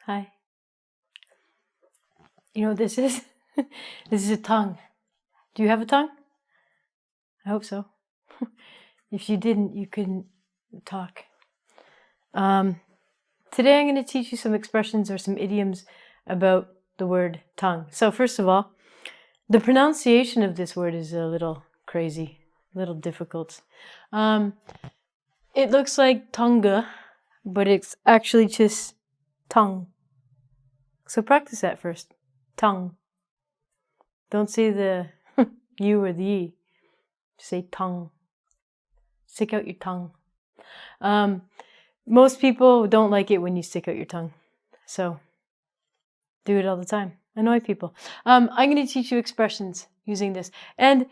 Hi. You know what this is? This is a tongue. Do you have a tongue? I hope so. If you didn't, you couldn't talk. Today I'm going to teach you some expressions or some idioms about the word tongue. So first of all, the pronunciation of this word is a little crazy, a little difficult. It looks like tongue, but it's actually just tongue. So practice that first. Tongue. Don't say the U or the E. Just say tongue. Stick out your tongue. Most people don't like it when you stick out your tongue. So do it all the time. Annoy people. I'm going to teach you expressions using this. And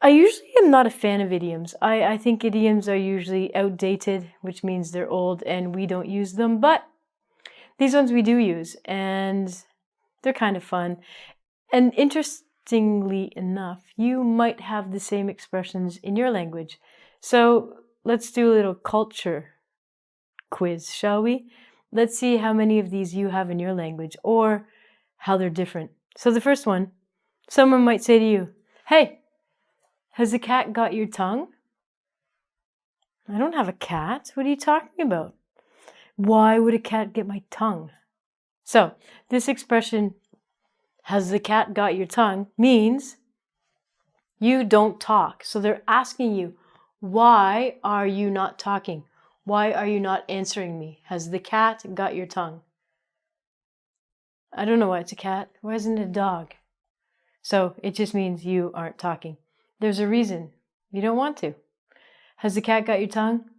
I usually am not a fan of idioms. I think idioms are usually outdated, which means they're old and we don't use them. But these ones we do use. And they're kind of fun. And interestingly enough, you might have the same expressions in your language. So let's do a little culture quiz, shall we? Let's see how many of these you have in your language or how they're different. So the first one, someone might say to you, "Hey, has the cat got your tongue?" I don't have a cat. What are you talking about? Why would a cat get my tongue? So this expression, "Has the cat got your tongue?" means you don't talk. So they're asking you, why are you not talking? Why are you not answering me? Has the cat got your tongue? I don't know why it's a cat. Why isn't it a dog? So it just means you aren't talking. There's a reason. You don't want to. Has the cat got your tongue?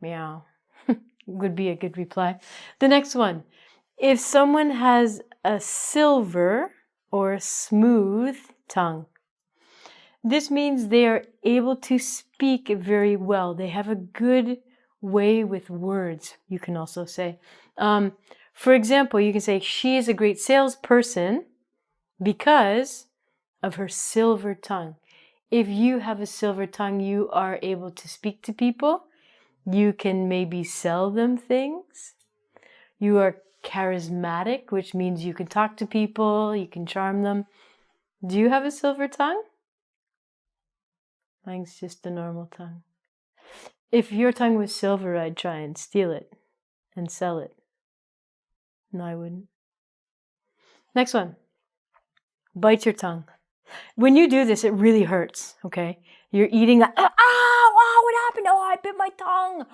Meow. Would be a good reply. The next one. If someone has a silver or a smooth tongue, this means they are able to speak very well. They have a good way with words, you can also say. For example, you can say, she is a great salesperson because of her silver tongue. If you have a silver tongue, you are able to speak to people. You can maybe sell them things. You are charismatic, which means you can talk to people, you can charm them. Do you have a silver tongue? Mine's just a normal tongue. If your tongue was silver, I'd try and steal it and sell it. No, I wouldn't. Next one. Bite your tongue. When you do this, it really hurts, okay? You're eating, what happened? Oh, I bit my tongue.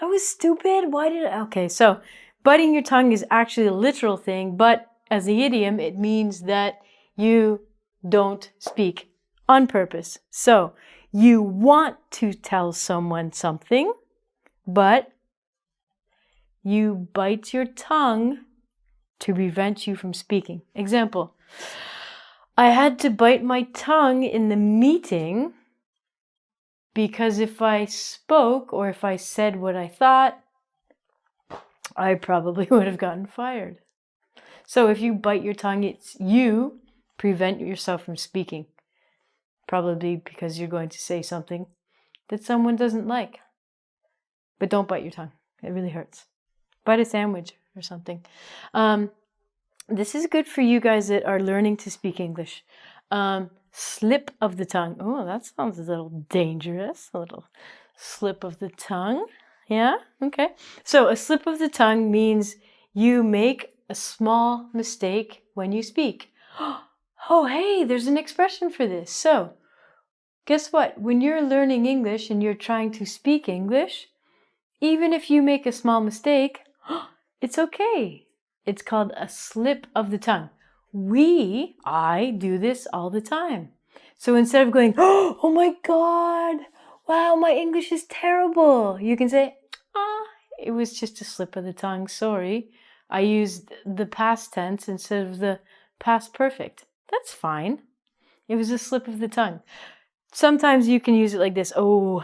That was stupid. Why did I? Okay, so biting your tongue is actually a literal thing, but as the idiom, it means that you don't speak on purpose. So you want to tell someone something, but you bite your tongue to prevent you from speaking. Example, I had to bite my tongue in the meeting because if I spoke or if I said what I thought, I probably would have gotten fired. So if you bite your tongue, it's you prevent yourself from speaking. Probably because you're going to say something that someone doesn't like. But don't bite your tongue. It really hurts. Bite a sandwich or something. This is good for you guys that are learning to speak English. Slip of the tongue. Oh, that sounds a little dangerous. A little slip of the tongue. Yeah? Okay. So a slip of the tongue means you make a small mistake when you speak. Oh, hey, there's an expression for this. So, guess what? When you're learning English and you're trying to speak English, even if you make a small mistake, it's okay. It's called a slip of the tongue. I do this all the time. So instead of going, oh my God, wow, my English is terrible, you can say, it was just a slip of the tongue, sorry. I used the past tense instead of the past perfect. That's fine. It was a slip of the tongue. Sometimes you can use it like this. Oh,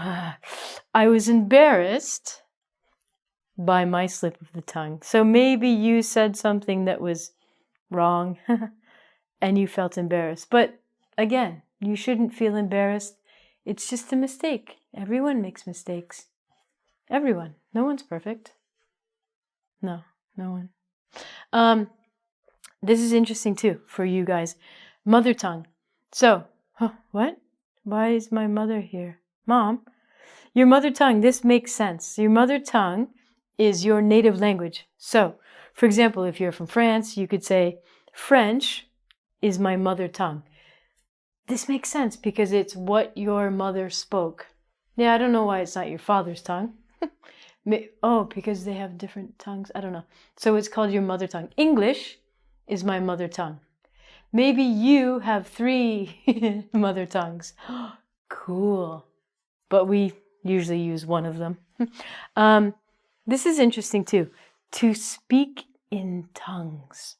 I was embarrassed by my slip of the tongue. So maybe you said something that was wrong and you felt embarrassed. But again, you shouldn't feel embarrassed. It's just a mistake. Everyone makes mistakes. Everyone. No one's perfect. No No one. This is interesting too for you guys. Mother tongue. So, what? Why is my mother here? Mom, your mother tongue, this makes sense. Your mother tongue is your native language. So, for example, if you're from France, you could say, French is my mother tongue. This makes sense because it's what your mother spoke. Yeah, I don't know why it's not your father's tongue. Oh, because they have different tongues. I don't know. So it's called your mother tongue. English is my mother tongue. Maybe you have 3 mother tongues. Cool. But we usually use one of them. This is interesting too. To speak in tongues.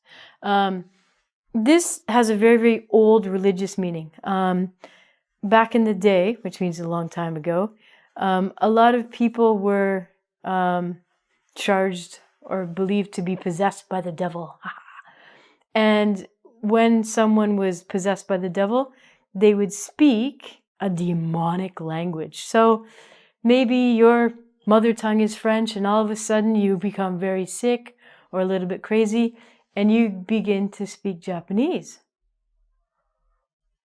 This has a very, very old religious meaning. Back in the day, which means a long time ago, a lot of people were charged or believed to be possessed by the devil. And when someone was possessed by the devil, they would speak a demonic language. So maybe your mother tongue is French and all of a sudden you become very sick or a little bit crazy and you begin to speak Japanese.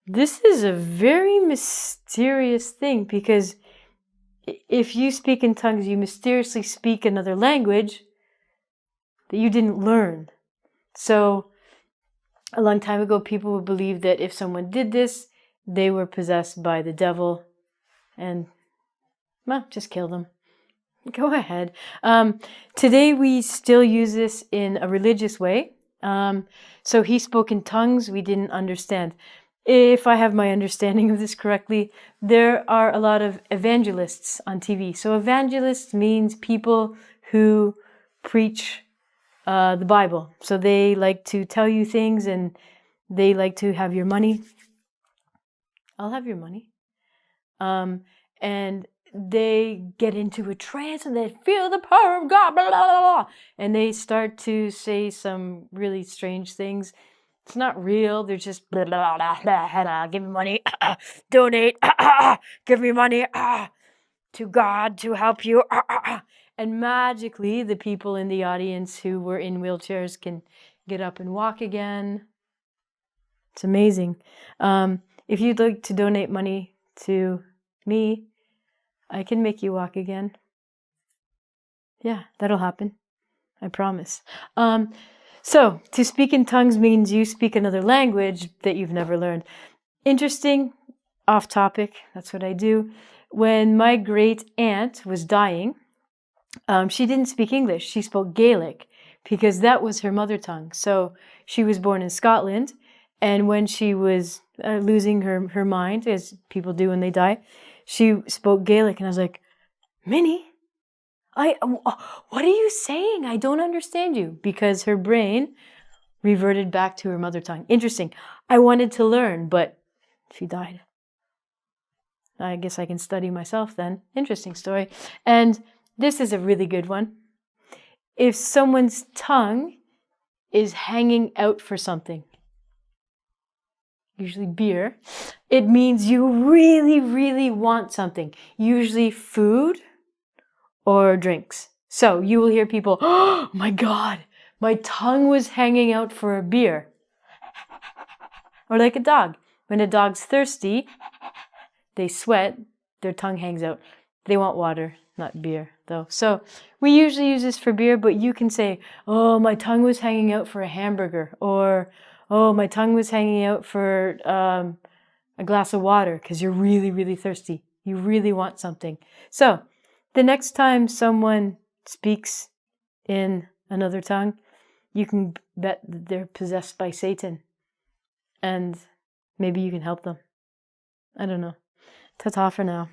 This is a very mysterious thing because if you speak in tongues, you mysteriously speak another language that you didn't learn. So a long time ago, people would believe that if someone did this, they were possessed by the devil and, well, just kill them. Go ahead. Today, we still use this in a religious way. So he spoke in tongues we didn't understand. If I have my understanding of this correctly, there are a lot of evangelists on TV. So evangelists means people who preach the Bible. So they like to tell you things and they like to have your money. I'll have your money. And they get into a trance and they feel the power of God, blah, blah, blah, blah, and they start to say some really strange things. It's not real. They're just blah, blah, blah, blah, blah, give me money, donate, give me money to God to help you. And magically, the people in the audience who were in wheelchairs can get up and walk again. It's amazing. If you'd like to donate money to me, I can make you walk again. Yeah, that'll happen. I promise. So, to speak in tongues means you speak another language that you've never learned. Interesting, off topic, that's what I do. When my great aunt was dying, she didn't speak English, she spoke Gaelic because that was her mother tongue. So, she was born in Scotland, and when she was losing her mind, as people do when they die, she spoke Gaelic, and I was like, Minnie, what are you saying? I don't understand you. Because her brain reverted back to her mother tongue. Interesting. I wanted to learn, but she died. I guess I can study myself then. Interesting story. And this is a really good one. If someone's tongue is hanging out for something, usually beer, it means you really, really want something. Usually food or drinks. So you will hear people, oh my God, my tongue was hanging out for a beer. Or like a dog. When a dog's thirsty, they sweat, their tongue hangs out. They want water, not beer though. So we usually use this for beer, but you can say, oh, my tongue was hanging out for a hamburger. Or, oh, my tongue was hanging out for a glass of water because you're really, really thirsty. You really want something. So the next time someone speaks in another tongue, you can bet that they're possessed by Satan. And maybe you can help them. I don't know. Ta-ta for now.